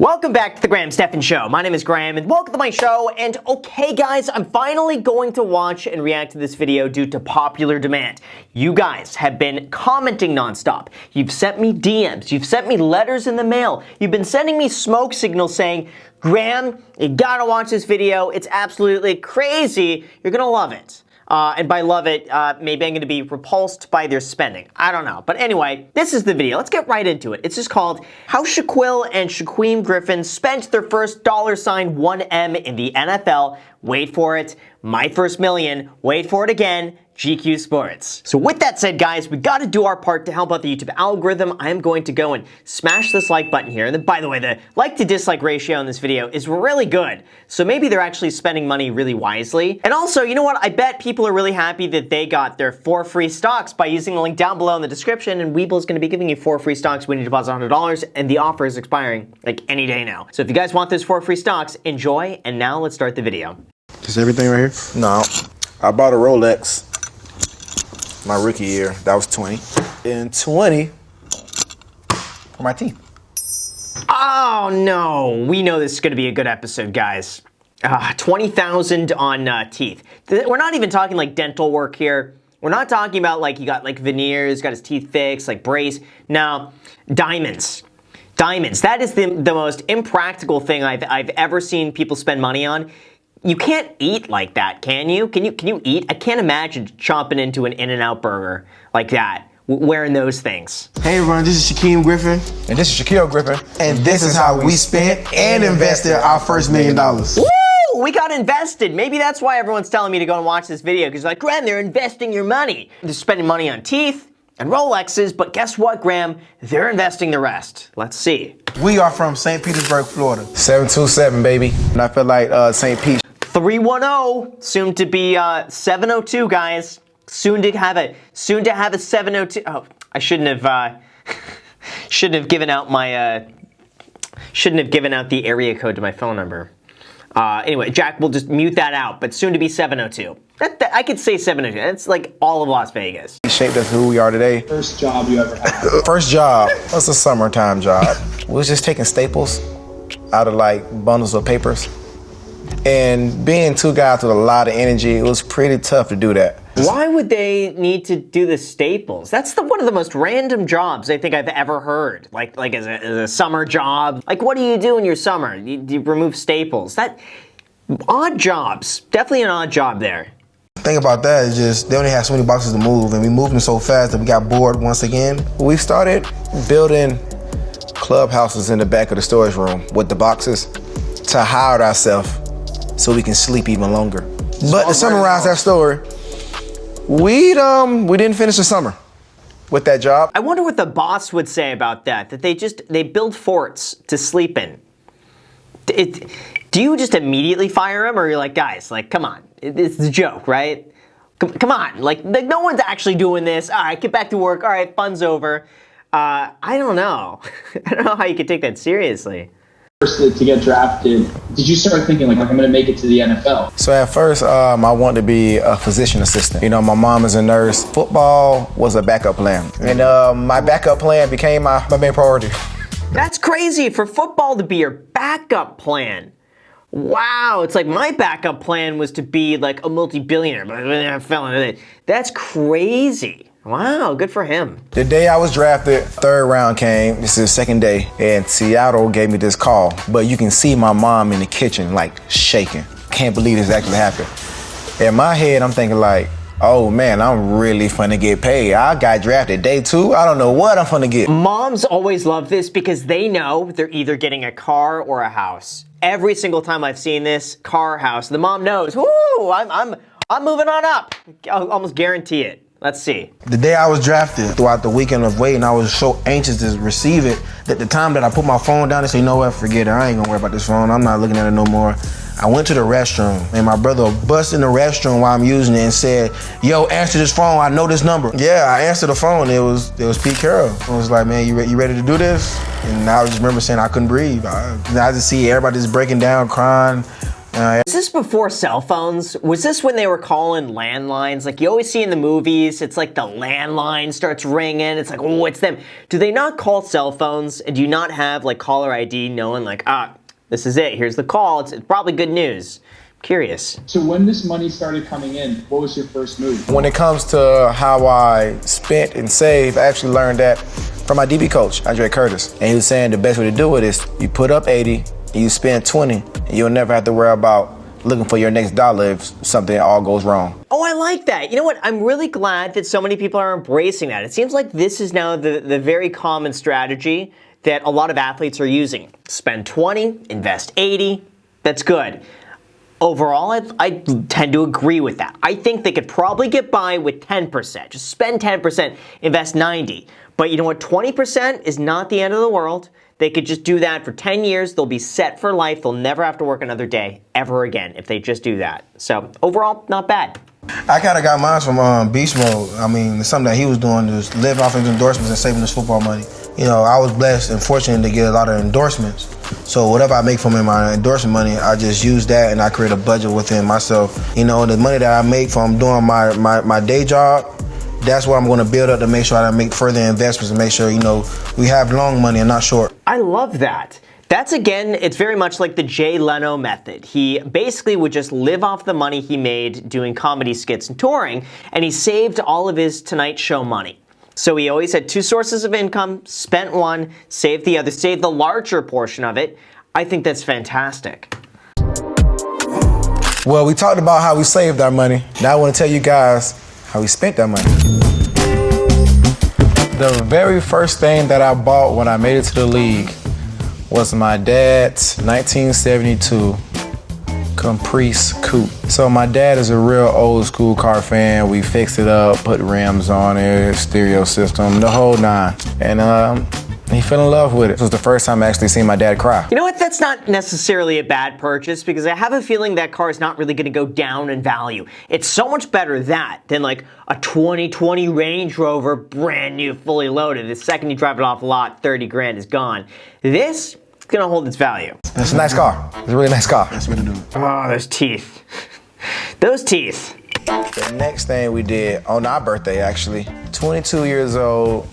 Welcome back to the Stephan Show. My name is Graham and welcome to my show. And okay guys, I'm finally going to watch and react to this video due to popular demand. You guys have been commenting nonstop. You've sent me DMs. You've sent me letters in the mail. You've been sending me smoke signals saying, Graham, you gotta watch this video. It's absolutely crazy. You're gonna love it. And by love it, maybe I'm going to be repulsed by their spending. I don't know. But anyway, this is the video. Let's get right into it. It's just called How Shaquill and Shaquem Griffin Spent Their First $1M in the NFL. Wait for it. My First Million. Wait for it again. GQ Sports. So with that said, guys, we got to do our part to help out the YouTube algorithm. I am going to go and smash this like button here. And then, by the way, the like to dislike ratio in this video is really good. So maybe they're actually spending money really wisely. And also, you know what? I bet people are really happy that they got their 4 free stocks by using the link down below in the description. And Webull is going to be giving you 4 free stocks when you deposit $100. And the offer is expiring like any day now. So if you guys want those 4 free stocks, enjoy. And now let's start the video. Is everything right here? No. I bought a Rolex my rookie year. That was 20. And 20 for my team. Oh no, we know this is going to be a good episode, guys. 20,000 on teeth. We're not even talking like dental work here. We're not talking about like he got like veneers, got his teeth fixed, like brace. No, diamonds. Diamonds. That is the most impractical thing I've ever seen people spend money on. You can't eat like that, can you? Can you eat? I can't imagine chomping into an In-N-Out burger like that, wearing those things. Hey everyone, this is Shaquem Griffin. And this is Shaquill Griffin. And this is how we spent and invested our first $1 million. Woo! We got invested. Maybe that's why everyone's telling me to go and watch this video, because like, Graham, they're investing your money. They're spending money on teeth and Rolexes, but guess what, Graham? They're investing the rest. Let's see. We are from St. Petersburg, Florida. 727, baby. And I feel like St. Pete. 310, soon to be 702, guys. Soon to have a 702. Oh, I shouldn't have given out my the area code to my phone number. Anyway, Jack will just mute that out. But soon to be 702. I could say 702. That's like all of Las Vegas. He shaped us who we are today. First job you ever had? First job was a summertime job. We was just taking staples out of like bundles of papers. And being 2 guys with a lot of energy, it was pretty tough to do that. Why would they need to do the staples? That's one of the most random jobs I think I've ever heard. Like as a summer job. Like, what do you do in your summer? You remove staples. Odd jobs. Definitely an odd job there. The thing about that is just they only had so many boxes to move, and we moved them so fast that we got bored once again. We started building clubhouses in the back of the storage room with the boxes to hide ourselves so we can sleep even longer. But to summarize that story, we didn't finish the summer with that job. I wonder what the boss would say about that. That they build forts to sleep in. Do you just immediately fire him, or you're like, guys, like, come on, it's a joke, right? Come on, like no one's actually doing this. All right, get back to work. All right, fun's over. I don't know. I don't know how you could take that seriously. To get drafted, did you start thinking like I'm going to make it to the NFL? So at first, I wanted to be a physician assistant. You know, my mom is a nurse. Football was a backup plan. And my backup plan became my main priority. That's crazy for football to be your backup plan. Wow, it's like my backup plan was to be like a multi-billionaire, but I fell into it. That's crazy. Wow, good for him. The day I was drafted, 3rd round came. This is the 2nd day, and Seattle gave me this call. But you can see my mom in the kitchen, like, shaking. Can't believe this actually happened. In my head, I'm thinking like, oh man, I'm really finna get paid. I got drafted day 2. I don't know what I'm finna get. Moms always love this because they know they're either getting a car or a house. Every single time I've seen this, car, house, the mom knows, woo, I'm moving on up. I'll almost guarantee it. Let's see. The day I was drafted, throughout the weekend of waiting, I was so anxious to receive it that the time that I put my phone down and said, you know what, forget it. I ain't gonna worry about this phone. I'm not looking at it no more. I went to the restroom, and my brother busted in the restroom while I'm using it and said, yo, answer this phone. I know this number. Yeah, I answered the phone. It was Pete Carroll. I was like, man, you ready to do this? And I just remember saying I couldn't breathe. I just see everybody just breaking down, crying. Was this before cell phones? Was this when they were calling landlines? Like you always see in the movies, it's like the landline starts ringing. It's like, oh, it's them. Do they not call cell phones? And do you not have like caller ID knowing like, this is it. Here's the call. It's probably good news. I'm curious. So when this money started coming in, what was your first move? When it comes to how I spent and saved, I actually learned that from my DB coach, Andre Curtis. And he was saying the best way to do it is you put up 80, and you spend 20, and you'll never have to worry about looking for your next dollar if something all goes wrong. Oh, I like that. You know what? I'm really glad that so many people are embracing that. It seems like this is now the very common strategy that a lot of athletes are using. Spend 20, invest 80. That's good. Overall, I tend to agree with that. I think they could probably get by with 10%. Just spend 10%, invest 90. But you know what? 20% is not the end of the world. They could just do that for 10 years. They'll be set for life. They'll never have to work another day ever again if they just do that. So overall, not bad. I kind of got mine from Beast Mode. I mean, something that he was doing was living off his endorsements and saving his football money. You know, I was blessed and fortunate to get a lot of endorsements. So whatever I make from my endorsement money, I just use that and I create a budget within myself. You know, the money that I make from doing my day job, that's what I'm going to build up to make sure I make further investments and make sure, you know, we have long money and not short. I love that. That's, again, it's very much like the Jay Leno method. He basically would just live off the money he made doing comedy skits and touring, and he saved all of his Tonight Show money. So he always had two sources of income, spent one, saved the other, saved the larger portion of it. I think that's fantastic. Well, we talked about how we saved our money. Now I want to tell you guys how we spent that money. The very first thing that I bought when I made it to the league was my dad's 1972 Caprice Coupe. So my dad is a real old school car fan. We fixed it up, put rims on it, stereo system, the whole nine. And he fell in love with it. It was the first time I actually seen my dad cry. You know what? That's not necessarily a bad purchase because I have a feeling that car is not really going to go down in value. It's so much better that than like a 2020 Range Rover, brand new, fully loaded. The second you drive it off the lot, 30 grand is gone. This is going to hold its value. It's a nice car. It's a really nice car. That's what to do. Oh, those teeth. Those teeth. The next thing we did on our birthday, actually, 22 years old,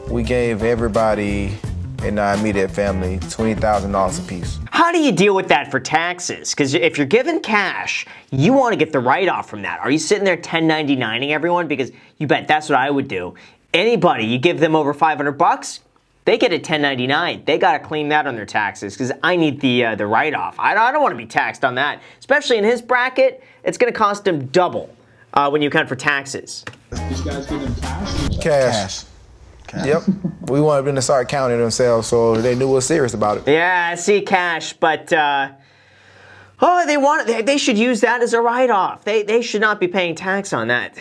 we gave everybody in our immediate family $20,000 apiece. How do you deal with that for taxes? Because if you're given cash, you want to get the write-off from that. Are you sitting there 1099ing everyone? Because you bet that's what I would do. Anybody, you give them over 500 bucks, they get a 1099. They got to clean that on their taxes because I need the write-off. I don't want to be taxed on that. Especially in his bracket, it's going to cost him double when you account for taxes. Did you guys give them cash? Cash. Yep. We wanted them to start counting themselves so they knew we were serious about it. Yeah, I see cash, but they should use that as a write-off. They should not be paying tax on that.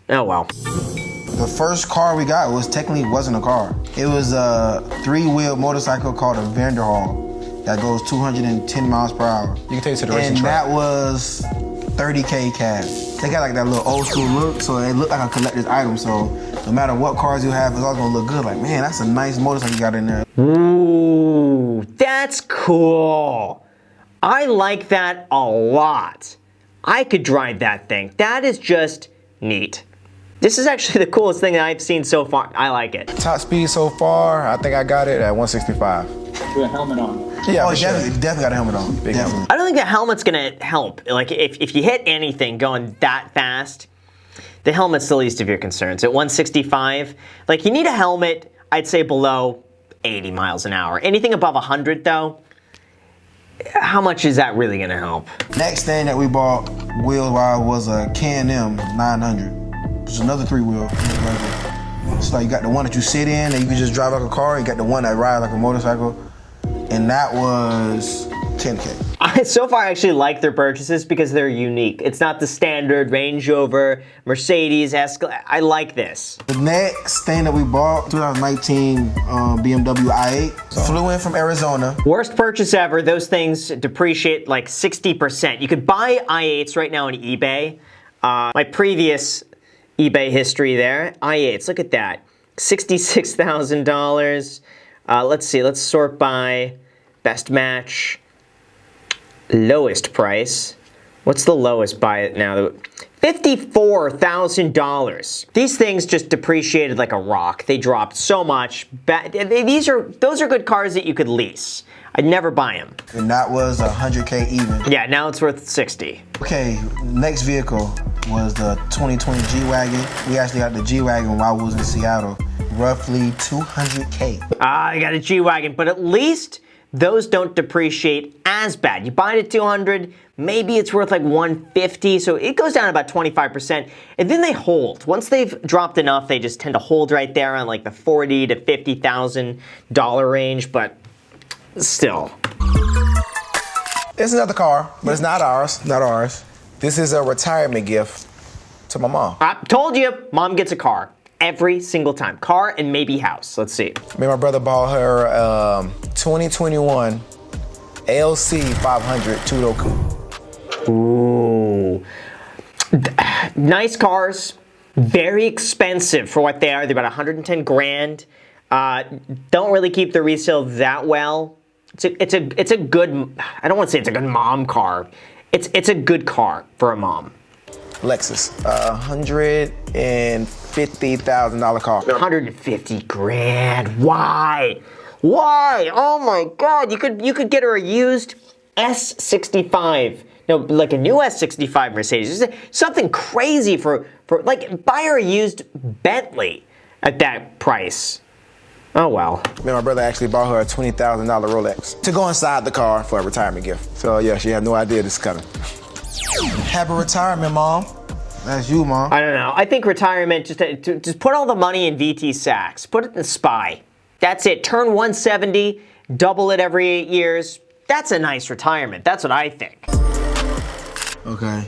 Oh well. The first car we got wasn't a car. It was a 3-wheel motorcycle called a Vanderhall that goes 210 miles per hour. You can take it to the racing and track. that was 30K cash. They got like that little old school look, so it looked like a collector's item. So no matter what cars you have, it's all gonna look good. Like, man, that's a nice motorcycle you got in there. Ooh, that's cool. I like that a lot. I could drive that thing. That is just neat. This is actually the coolest thing that I've seen so far. I like it. Top speed so far, I think I got it at 165. With a helmet on. Yeah, Oh, for sure. definitely got a helmet on. Big Definitely. I don't think the helmet's gonna help. Like if you hit anything going that fast, the helmet's the least of your concerns. At 165, like you need a helmet, I'd say below 80 miles an hour. Anything above 100 though, how much is that really gonna help? Next thing that we bought wheel-wise was a K&M 900. Which is another 3-wheel. So you got the one that you sit in and you can just drive like a car. You got the one that rides like a motorcycle. And that was 10K. So far, I actually like their purchases because they're unique. It's not the standard Range Rover, Mercedes, Escalade. I like this. The next thing that we bought, 2019 BMW i8. Flew in from Arizona. Worst purchase ever. Those things depreciate like 60%. You could buy i8s right now on eBay. My previous eBay history there, i8s, look at that. $66,000. Let's see, let's sort by best match. Lowest price. What's the lowest buy it now? $54,000. These things just depreciated like a rock. They dropped so much. Those are good cars that you could lease. I'd never buy them. And that was 100K even. Yeah, now it's worth 60. Okay, next vehicle was the 2020 G-Wagon. We actually got the G-Wagon while we was in Seattle. Roughly 200K. I got a G-Wagon, but at least those don't depreciate as bad. You buy it at 200, maybe it's worth like 150, so it goes down about 25%, and then they hold. Once they've dropped enough, they just tend to hold right there on like the $40,000 to $50,000 range, but still. It's another car, but it's not ours. Not ours. This is a retirement gift to my mom. I told you, mom gets a car every single time. Car and maybe house. Let's see. Me and my brother bought her 2021 LC 500 two-door coupe. Ooh. Nice cars. Very expensive for what they are. They're about 110 grand. Don't really keep the resale that well. It's a good, I don't want to say it's a good mom car. It's a good car for a mom. Lexus, $150,000 car. 150 grand. Why? Why? Oh my God! You could get her a used S65. No, like a new S65 Mercedes. Something crazy for like buy her a used Bentley at that price. Oh well. Me and my brother actually bought her a $20,000 Rolex to go inside the car for a retirement gift. So yeah, she had no idea this is coming. Happy retirement, Mom. That's you, Mom. I don't know. I think retirement, just put all the money in VT Sacks. Put it in SPY. That's it. Turn 170, double it every 8 years. That's a nice retirement. That's what I think. Okay.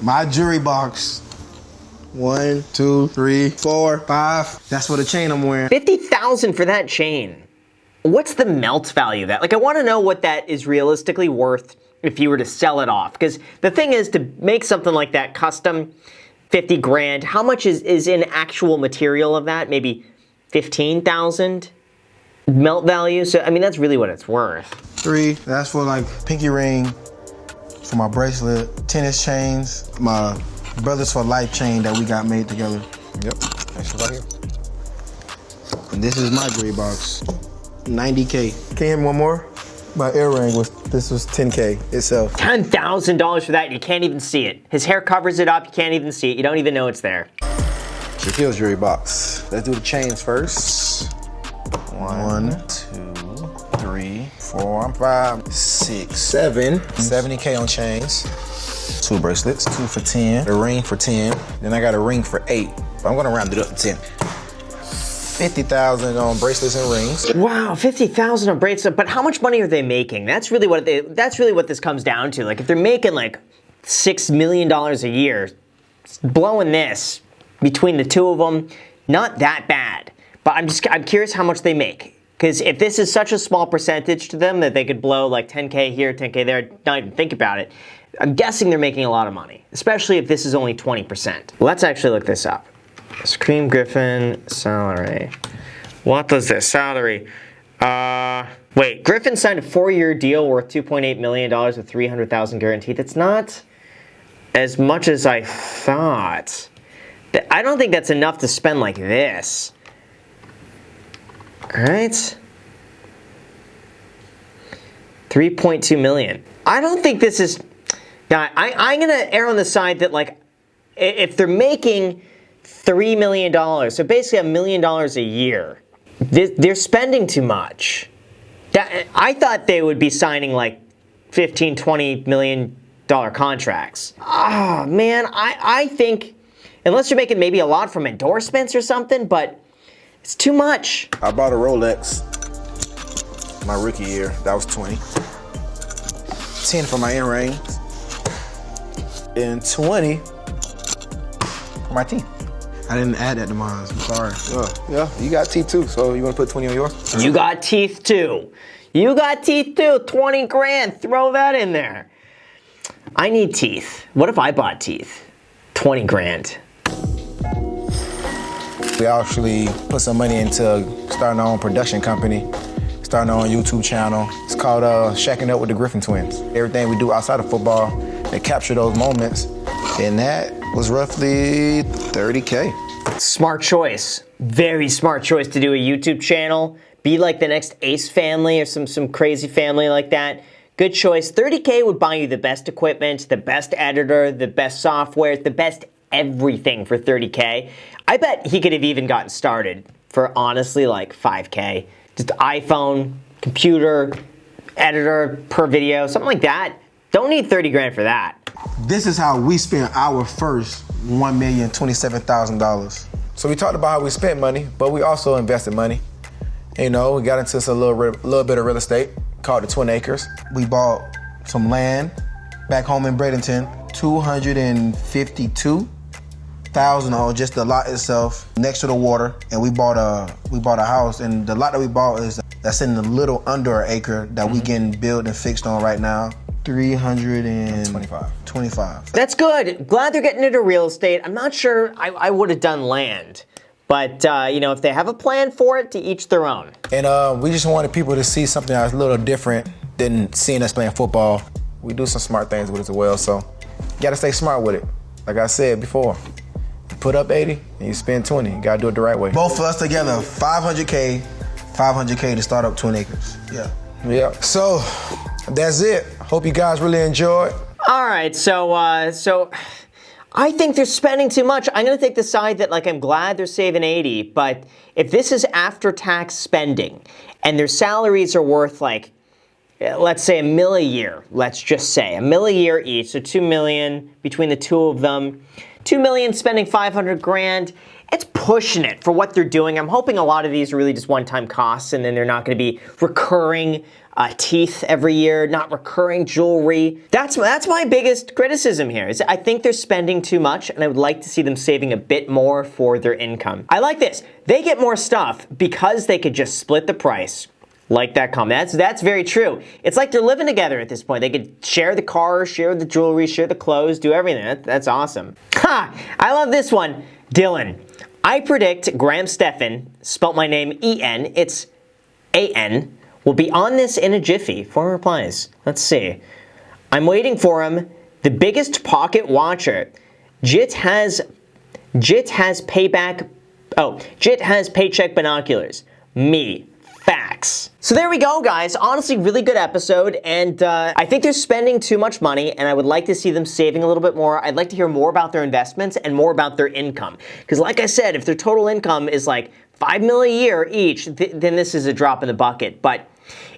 My jewelry box. 1, 2, 3, 4, 5. That's for the chain I'm wearing. $50,000 for that chain. What's the melt value of that? Like, I want to know what that is realistically worth if you were to sell it off. Because the thing is, to make something like that custom, 50 grand, how much is in actual material of that? Maybe 15,000 melt value? So, I mean, that's really what it's worth. 3, that's for like pinky ring, for my bracelet, tennis chains, my Brothers for Life chain that we got made together. Yep, that's right here. And this is my jewelry box, 90K. Can one more? My earring was 10K itself. $10,000 for that, and you can't even see it. His hair covers it up, you can't even see it. You don't even know it's there. Shaquill's jewelry box. Let's do the chains first. 1, 2, 3, 4, 5, 6, 7. 70K on chains. 2 bracelets, 2 for 10. A ring for 10. Then I got a ring for 8. But I'm gonna round it up to 10. 50,000 on bracelets and rings. Wow, 50,000 on bracelets. But how much money are they making? That's really what this comes down to. Like if they're making like $6 million a year, blowing this between the two of them, not that bad. But I'm curious how much they make. Because if this is such a small percentage to them that they could blow like 10K here, 10K there, not even think about it, I'm guessing they're making a lot of money, especially if this is only 20%. Let's actually look this up. Shaquem Griffin salary. What does this salary? Wait, Griffin signed a 4-year deal worth $2.8 million with $300,000 guaranteed. That's not as much as I thought. I don't think that's enough to spend like this. All right. 3.2 million. I don't think this is. Now, I'm gonna err on the side that like, if they're making $3 million, so basically $1 million a year, they're spending too much. I thought they would be signing like $15, $20 million contracts. Oh man, I think unless you're making maybe a lot from endorsements or something, but it's too much. I bought a Rolex my rookie year. That was 20. 10 for my earrings. And 20 for my teeth. I didn't add that to mine, I'm sorry. Yeah, you got teeth too, so you want to put 20 on yours? You got teeth too. You got teeth too, 20 grand, throw that in there. I need teeth. What if I bought teeth? 20 grand. We actually put some money into starting our own production company. starting our own YouTube channel. It's called Shacking Up with the Griffin Twins. Everything we do outside of football, they capture those moments, and that was roughly 30K. Smart choice. Very smart choice to do a YouTube channel. Be like the next Ace family or some crazy family like that. Good choice. 30K would buy you the best equipment, the best editor, the best software, the best everything for 30K. I bet he could have even gotten started for honestly like 5K. Just iPhone, computer, editor per video, something like that. Don't need 30 grand for that. This is how we spent our first $1,027,000. So we talked about how we spent money, but we also invested money. You know, we got into a little bit of real estate, called the Twin Acres. We bought some land back home in Bradenton, $252,000 on just the lot itself, next to the water, and we bought a house. And the lot that we bought that's in a little under an acre that we getting built and fixed on right now. 325. That's good. Glad they're getting into real estate. I'm not sure I would have done land. But, you know, if they have a plan for it, to each their own. And we just wanted people to see something that's a little different than seeing us playing football. We do some smart things with it as well, so you gotta stay smart with it. Like I said before, you put up 80 and you spend 20. You gotta do it the right way. Both of us together, 500K to start up Twin Acres. Yeah. So that's it. Hope you guys really enjoyed. All right, so I think they're spending too much. I'm gonna take the side that, like, I'm glad they're saving 80, but if this is after-tax spending and their salaries are worth, like, let's say $1 million a year, let's just say $1 million a year each, so $2 million between the two of them, $2 million spending 500 grand, it's pushing it for what they're doing. I'm hoping a lot of these are really just one-time costs and then they're not gonna be recurring teeth every year, not recurring jewelry. That's my biggest criticism here, is I think they're spending too much and I would like to see them saving a bit more for their income. I like this. They get more stuff because they could just split the price. Like that comment. That's very true. It's like they're living together at this point. They could share the car, share the jewelry, share the clothes, do everything. That's awesome. Ha! I love this one. Dylan. I predict Stephan, spelt my name E-N, it's A-N, will be on this in a jiffy. 4 replies. Let's see. I'm waiting for him. The biggest pocket watcher. Jit has paycheck binoculars. Me. Facts. So there we go, guys. Honestly, really good episode, and I think they're spending too much money, and I would like to see them saving a little bit more. I'd like to hear more about their investments and more about their income. Because like I said, if their total income is like $5 million a year each, then this is a drop in the bucket. But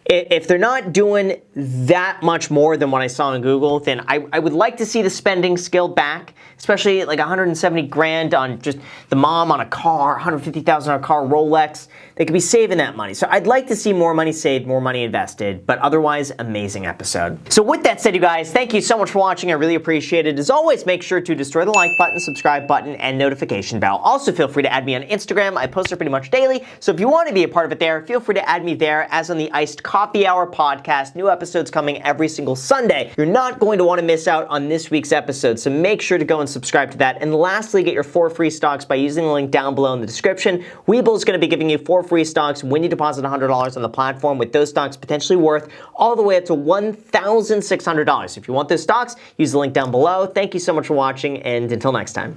if they're not doing that much more than what I saw on Google, then I would like to see the spending scaled back, especially like 170 grand on just the mom on a car, 150,000 on a car, Rolex. They could be saving that money. So I'd like to see more money saved, more money invested, but otherwise, amazing episode. So with that said, you guys, thank you so much for watching. I really appreciate it. As always, make sure to destroy the like button, subscribe button, and notification bell. Also, feel free to add me on Instagram. I post there pretty much daily. So if you want to be a part of it there, feel free to add me there, as on the Iced Coffee Hour podcast. New episodes coming every single Sunday. You're not going to want to miss out on this week's episode, so make sure to go and subscribe to that. And lastly, get your 4 free stocks by using the link down below in the description. Webull is going to be giving you 4 free stocks when you deposit $100 on the platform, with those stocks potentially worth all the way up to $1,600. If you want those stocks, use the link down below. Thank you so much for watching, and until next time.